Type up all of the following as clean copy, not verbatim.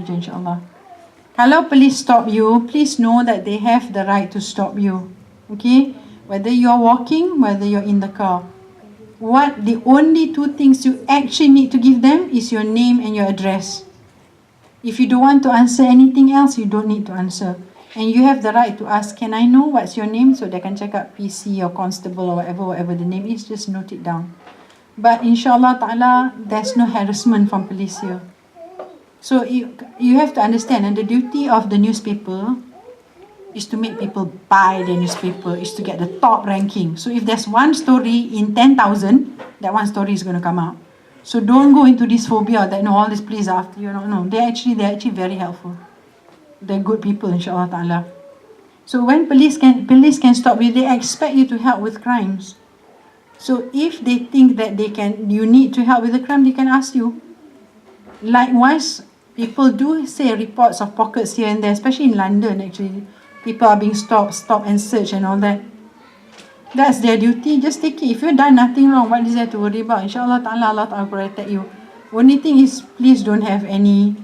je insyaAllah. Kalau police stop you, please know that they have the right to stop you. Okay? Whether you're walking, whether you're in the car. The only two things you actually need to give them is your name and your address. If you don't want to answer anything else, you don't need to answer. And you have the right to ask, can I know what's your name? So they can check out PC or constable or whatever the name is, just note it down. But inshallah ta'ala, there's no harassment from police here. So you have to understand, and the duty of the newspaper is to make people buy the newspaper, is to get the top ranking. So if there's one story in 10,000, that one story is going to come out. So don't go into this phobia that no, all these police are after you. No, they're actually very helpful. They're good people, inshallah ta'ala. So when police can stop you, they expect you to help with crimes. So if they think that you need to help with the crime, they can ask you. Likewise, people do say reports of pockets here and there, especially in London actually. People are being stopped and searched and all that. That's their duty, just take it. If you've done nothing wrong, what is there to worry about? InsyaAllah ta'ala, Allah ta'ala protect you. Only thing is, please don't have any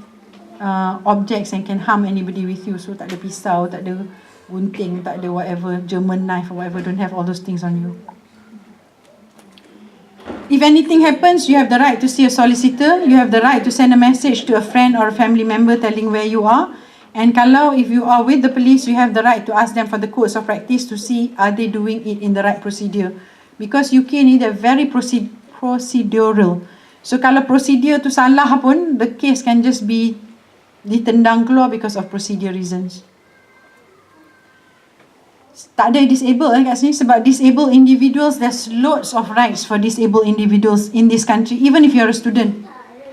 objects and can harm anybody with you. So tak ada pisau, tak ada gunting, tak ada whatever, German knife or whatever, don't have all those things on you. If anything happens, you have the right to see a solicitor. You have the right to send a message to a friend or a family member telling where you are. And kalau if you are with the police, you have the right to ask them for the codes of practice to see are they doing it in the right procedure. Because UK ni they're very procedural. So kalau procedure tu salah pun, the case can just be ditendang keluar because of procedure reasons. Tak ada disabled kat sini sebab disabled individuals, there's loads of rights for disabled individuals in this country. Even if you're a student,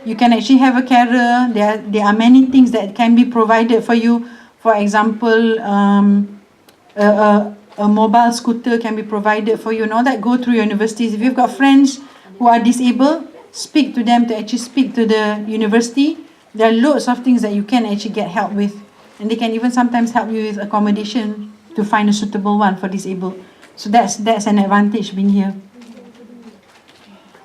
you can actually have a carer. There are many things that can be provided for you. For example, a mobile scooter can be provided for you and all that. Go through your universities. If you've got friends who are disabled, speak to them to actually speak to the university. There are loads of things that you can actually get help with. And they can even sometimes help you with accommodation to find a suitable one for disabled. So that's an advantage being here.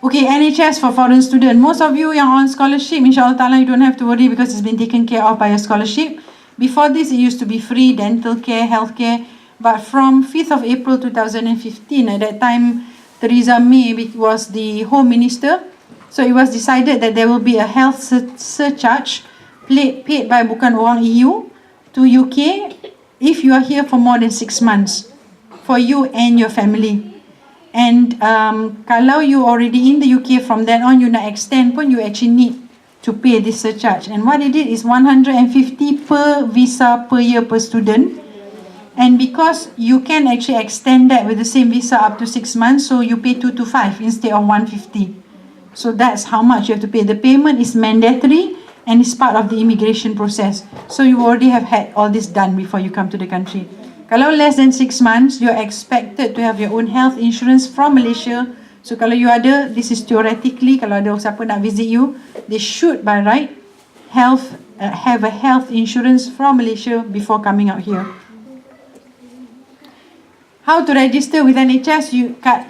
Okay, NHS for foreign student. Most of you yang on scholarship, insyaAllah ta'ala, you don't have to worry because it's been taken care of by a scholarship. Before this, it used to be free dental care, healthcare. But from 5th of April 2015, at that time, Theresa May was the Home Minister. So it was decided that there will be a health surcharge paid by bukan orang EU to UK if you are here for more than 6 months, for you and your family. And kalau you already in the UK, from then on you nak extend pun, you actually need to pay this surcharge. And what it is 150 per visa per year per student. And because you can actually extend that with the same visa up to 6 months, so you pay 225 instead of 150. So that's how much you have to pay. The payment is mandatory and it's part of the immigration process. So you already have had all this done before you come to the country. Kalau less than 6 months, you're expected to have your own health insurance from Malaysia. So kalau you ada, this is theoretically, kalau ada siapa nak visit you, they should by right have a health insurance from Malaysia before coming out here. How to register with NHS?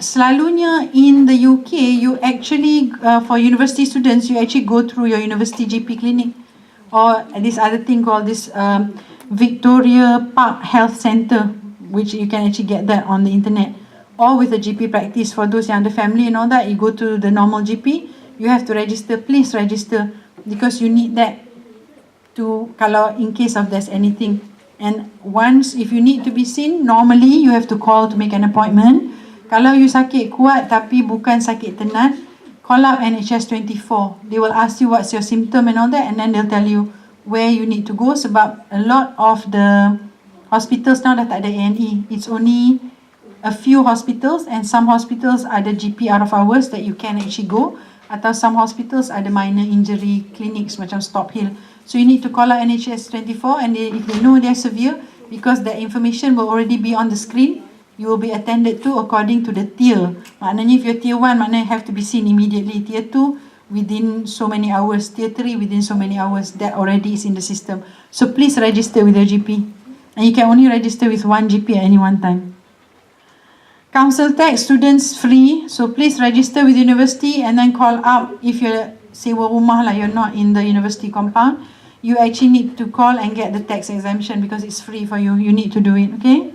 Selalunya in the UK, you actually, for university students, you actually go through your university GP clinic or this other thing called this Victoria Park Health Centre, which you can actually get that on the internet, or with a GP practice. For those yang ada family and all that, you go to the normal GP, you have to register. Please register because you need that to, kalau in case of there's anything. And once, if you need to be seen, normally you have to call to make an appointment. Kalau you sakit kuat tapi bukan sakit tenat, call up NHS 24. They will ask you what's your symptom and all that, and then they'll tell you where you need to go. Sebab a lot of the hospitals now dah tak ada A&E. It's only a few hospitals, and some hospitals ada GP out of hours that you can actually go. Atau some hospitals ada minor injury clinics macam Stop Hill. So you need to call out NHS 24, and if they know they're severe, because the information will already be on the screen, you will be attended to according to the tier. Maknanya if you're tier 1, maknanya have to be seen immediately. Tier 2, within so many hours. Tier 3, within so many hours. That already is in the system. So please register with your GP. And you can only register with one GP at any one time. Council tax, students free. So please register with university and then call up if you're sewa rumah lah, you're not in the university compound. you actually need to call and get the tax exemption because it's free for you. You need to do it, okay?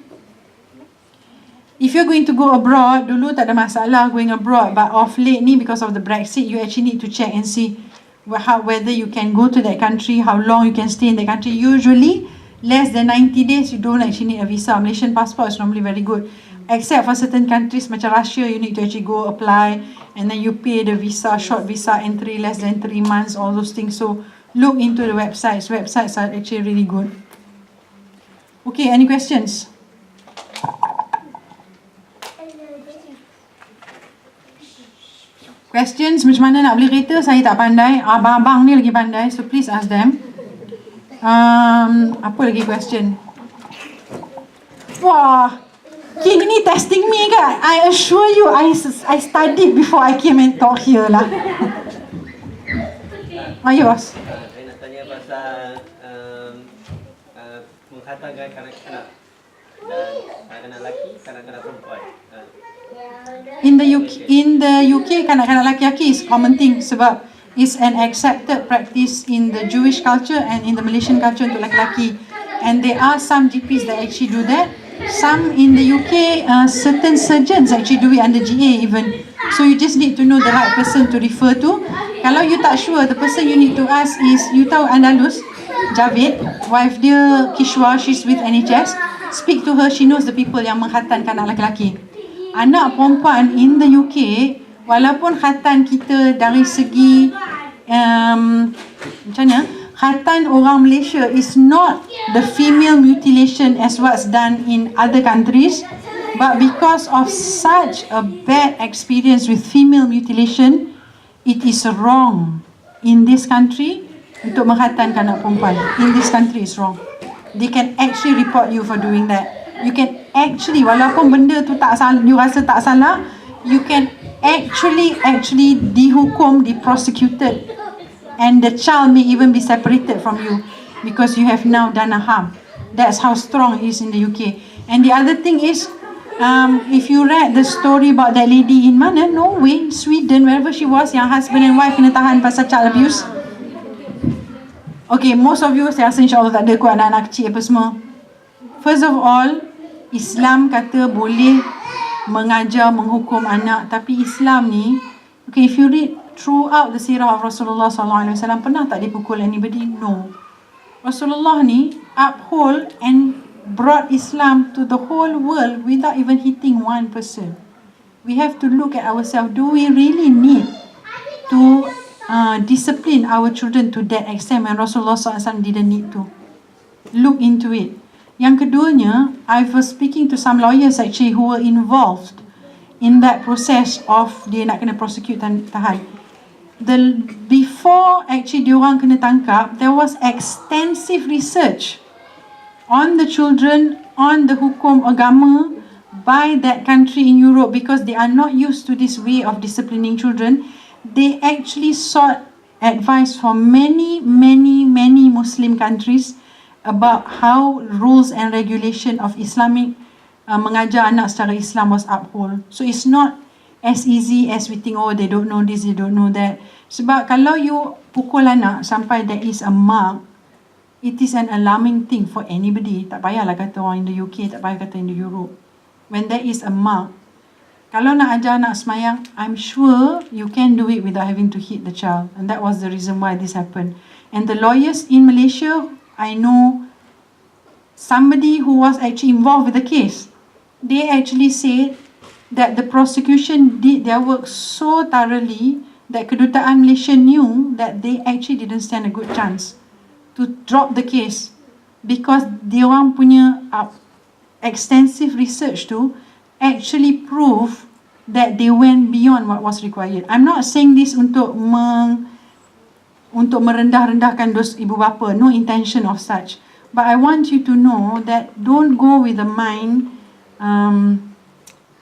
If you're going to go abroad, dulu tak ada masalah going abroad, but of late ni because of the Brexit, you actually need to check and see whether you can go to that country, how long you can stay in that country. Usually, less than 90 days, you don't actually need a visa. Malaysian passport is normally very good. Except for certain countries, macam Russia, you need to actually go apply, and then you pay the visa, short visa entry, less than 3 months, all those things. So, look into the websites. Websites are actually really good. Okay, any questions? Questions, macam mana nak beli kereta, saya tak pandai. Abang-abang ni lagi pandai, so please ask them. Apa lagi question? Wah, King ni testing me kan? I assure you, I studied before I came and talk here lah. Ayos. Saya nak tanya pasal menghantarkan kanak-kanak dan kanak-kanak lelaki, kanak-kanak perempuan. In the UK, kanak-kanak laki-laki is common thing sebab it's an accepted practice in the Jewish culture and in the Malaysian culture untuk laki-laki. And there are some GPs that actually do that. Some in the UK, certain surgeons actually do it under GA even. So you just need to know the right person to refer to. Kalau you tak sure, the person you need to ask is, you tahu Andalus, Javid, wife dia Kishwa, she's with NHS. Speak to her, she knows the people yang mengkhatankan anak lelaki. Anak perempuan in the UK, walaupun khatan kita dari segi macam mana, khatan orang Malaysia is not the female mutilation as what's done in other countries, but because of such a bad experience with female mutilation, it is wrong in this country untuk mengkhatankan anak perempuan. In this country is wrong. They can actually report you for doing that. You can actually, walaupun benda tu tak salah, you rasa tak salah, you can actually dihukum, prosecuted, and the child may even be separated from you because you have now done a harm. That's how strong it is in the UK. And the other thing is, if you read the story about that lady in mana, Norway, Sweden, wherever she was, yang husband and wife kena tahan pasal child abuse. Okay, most of you saya rasa insyaAllah tak ada kot anak-anak kecil apa semua. First of all, Islam kata boleh mengajar, menghukum anak. Tapi Islam ni, okay, if you read throughout the sirah of Rasulullah SAW, pernah tak dia pukul anybody? No. Rasulullah ni uphold and brought Islam to the whole world without even hitting one person. We have to look at ourselves. Do we really need to discipline our children to that extent when Rasulullah SAW didn't need to? Look into it. Yang keduanya, I was speaking to some lawyers actually who were involved in that process of dia nak kena prosecute tahan. Before actually diorang kena tangkap, there was extensive research on the children, on the hukum agama by that country in Europe because they are not used to this way of disciplining children. They actually sought advice from many Muslim countries about how rules and regulation of Islamic mengajar anak secara Islam was upheld. So it's not as easy as we think, oh they don't know this, they don't know that. Sebab kalau you pukul anak sampai there is a mark, it is an alarming thing for anybody. Tak payahlah kata orang in the UK, tak payah kata in the Europe. When there is a mark, kalau nak ajar anak semayang, I'm sure you can do it without having to hit the child. And that was the reason why this happened. And the lawyers in Malaysia, I know somebody who was actually involved with the case. They actually said that the prosecution did their work so thoroughly that Kedutaan Malaysia knew that they actually didn't stand a good chance to drop the case because diorang punya extensive research tu actually prove that they went beyond what was required. I'm not saying this untuk merendah-rendahkan dos ibu bapa, no intention of such. But I want you to know that don't go with the mind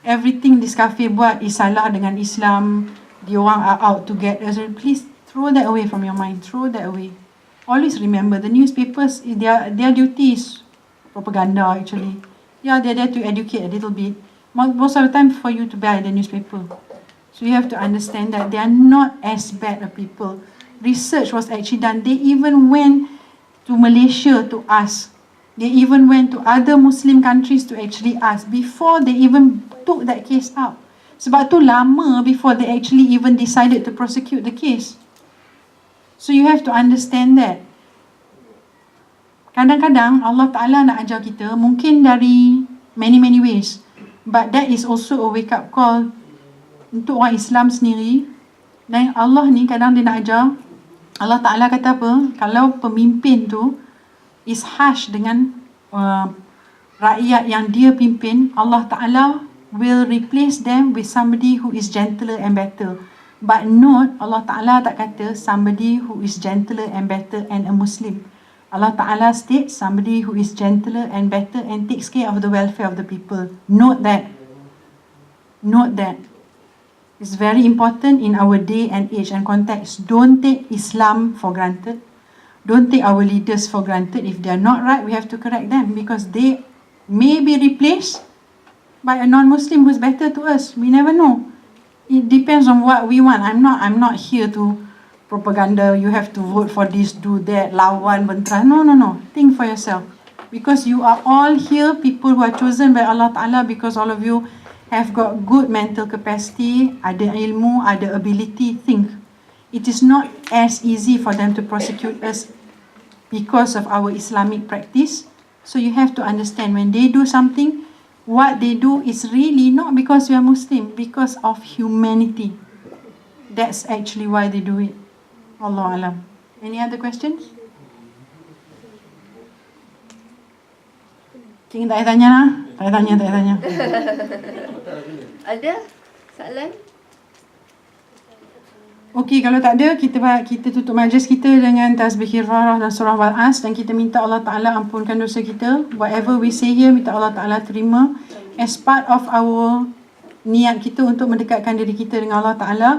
everything this kafir buat is salah dengan Islam, diorang are out to get us. Please throw that away from your mind. Throw that away. Always remember, the newspapers, their duty is propaganda actually. Yeah, they're there to educate a little bit. Most of the time for you to buy the newspaper. So you have to understand that they are not as bad a people. Research was actually done. They even went to Malaysia to ask. They even went to other Muslim countries to actually ask before they even took that case up. Sebab tu lama before they actually even decided to prosecute the case. So you have to understand that. Kadang-kadang Allah Ta'ala nak ajar kita mungkin dari many ways. But that is also a wake up call untuk orang Islam sendiri. Dan Allah ni kadang dia nak ajar. Allah Ta'ala kata apa? Kalau pemimpin tu is harsh dengan rakyat yang dia pimpin, Allah Ta'ala will replace them with somebody who is gentler and better. But note, Allah Ta'ala tak kata somebody who is gentler and better and a Muslim. Allah Ta'ala states somebody who is gentler and better and takes care of the welfare of the people. Note that. Note that. It's very important in our day and age and context. Don't take Islam for granted. Don't take our leaders for granted. If they are not right, we have to correct them because they may be replaced by a non-Muslim who is better to us. We never know. It depends on what we want. I'm not here to propaganda. You have to vote for this, do that, lawan, bentra. No. Think for yourself. Because you are all here, people who are chosen by Allah Ta'ala, because all of you have got good mental capacity, ada ilmu, ada ability, think. It is not as easy for them to prosecute us because of our Islamic practice. So you have to understand when they do something, what they do is really not because we are Muslim, because of humanity. That's actually why they do it. Allah Alam. Any other questions? Cing tak payah tanya lah. Tak payah tanya. Ada soalan? Okey, kalau tak ada, kita tutup majlis kita dengan tasbih Farah dan surah Wal-As dan kita minta Allah Ta'ala ampunkan dosa kita. Whatever we say here, minta Allah Ta'ala terima as part of our niat kita untuk mendekatkan diri kita dengan Allah Ta'ala.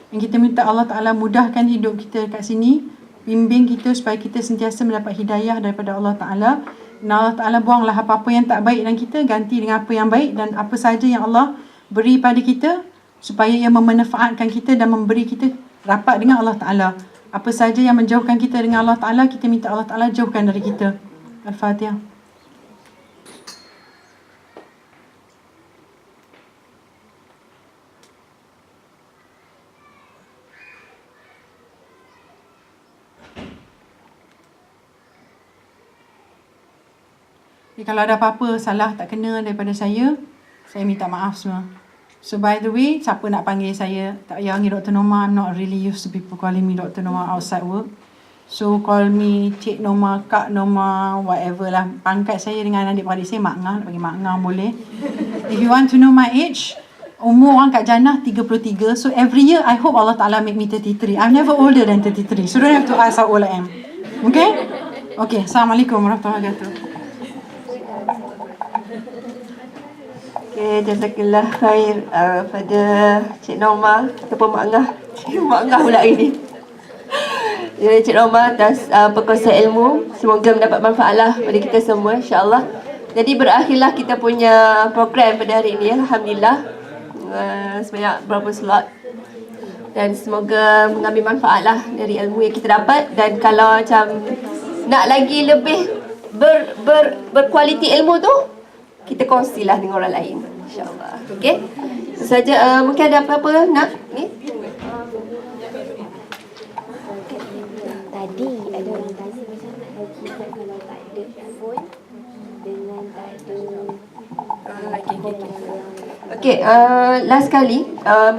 Dan kita minta Allah Ta'ala mudahkan hidup kita kat sini, bimbing kita supaya kita sentiasa mendapat hidayah daripada Allah Ta'ala. Dan Allah Ta'ala buanglah apa-apa yang tak baik dalam kita, ganti dengan apa yang baik, dan apa sahaja yang Allah beri pada kita supaya ia memanfaatkan kita dan memberi kita rapat dengan Allah Ta'ala. Apa saja yang menjauhkan kita dengan Allah Ta'ala, kita minta Allah Ta'ala jauhkan dari kita. Al-Fatihah. Kalau ada apa-apa salah tak kena daripada saya minta maaf semua. So by the way, siapa nak panggil saya, tak payah panggil Dr. Norma. I'm not really used to people calling me Dr. Norma outside work. So call me Cik Norma, Kak Norma, whatever lah. Pangkat saya dengan adik-beradik saya Mak Ngah, nak panggil Mak Ngah boleh. If you want to know my age, umur orang kat Jannah 33. So every year I hope Allah Ta'ala make me 33. I'm never older than 33. So don't have to ask how old I am. Okay? Okay, Assalamualaikum warahmatullahi wabarakatuh. Okay, jazakallah khair pada Cik Norma ataupun Mak Ngah. Mak Ngah pula ini. Jadi Cik Norma atas perkongsian ilmu, semoga mendapat manfaatlah pada kita semua insya-Allah. Jadi berakhirlah kita punya program pada hari ini, alhamdulillah. Sebanyak berapa slot. Dan semoga mengambil manfaatlah dari ilmu yang kita dapat, dan kalau macam nak lagi lebih berkualiti ilmu tu, kita kongsilah dengan orang lain insya-Allah. Okey. Itu saja. Mungkin ada apa-apa nak ni? Tadi ada orang tanya macam nak lagi kalau tak ada phone dengan tak ada Okey, last kali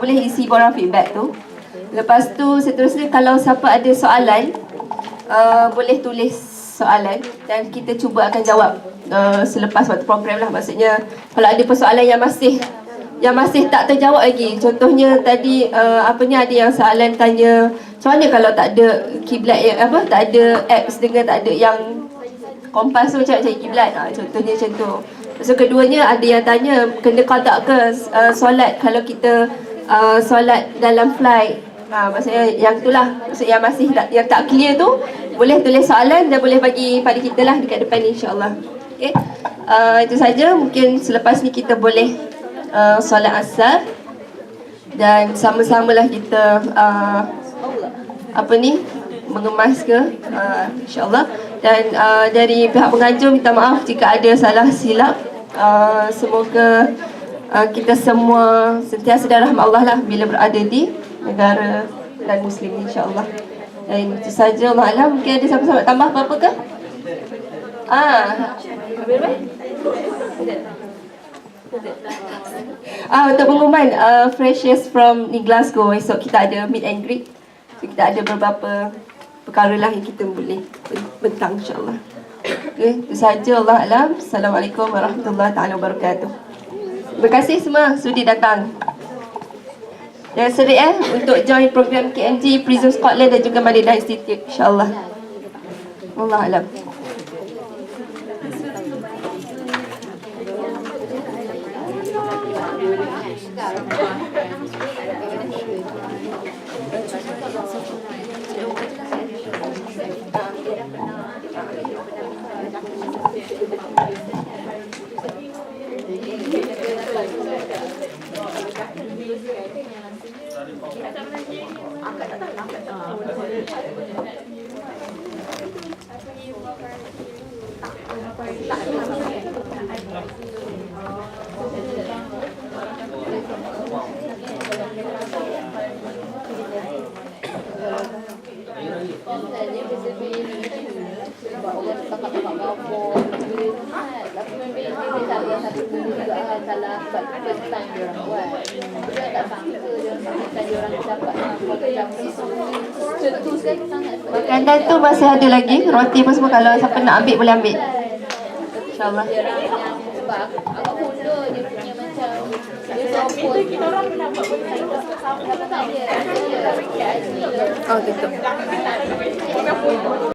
boleh isi borang feedback tu. Lepas tu seterusnya kalau siapa ada soalan boleh tulis soalan dan kita cuba akan jawab selepas waktu program lah. Maksudnya kalau ada persoalan yang masih tak terjawab lagi. Contohnya tadi ada yang soalan tanya macam mana kalau tak ada kiblat tak ada apps dengan tak ada yang kompas tu macam cari kiblat. Contohnya macam tu. So keduanya ada yang tanya kena qada ke solat kalau kita solat dalam flight. Maksudnya yang itulah, maksudnya yang masih yang tak clear tu boleh tulis soalan dan boleh bagi pada kita lah dekat depan ni insya-Allah. Okey. Itu saja. Mungkin selepas ni kita boleh solat asar dan sama-samalah kita mengemas ke insya-Allah. Dan dari pihak pengajar minta maaf jika ada salah silap. Semoga kita semua sentiasa dalam rahmat Allah lah bila berada di negara dan Muslim, insya-Allah. Dan itu saja, Allah alam. Mungkin ada sahabat-sahabat tambah apa-apa ke? Untuk pengumuman freshers from Glasgow, esok kita ada meet and greet. So, kita ada beberapa perkara lah yang kita boleh bentang, insya-Allah. Okay, itu saja, Allah alam. Assalamualaikum warahmatullahi taala wabarakatuh. Terima kasih semua sudi datang. Jangan serik untuk join program KMG Prism Scotland dan juga Madinah Institute, insya-Allah. Allah alam. Makanan tu masih ada lagi. Roti pun semua, kalau siapa nak ambil boleh ambil, insya-Allah. Oh, tutup.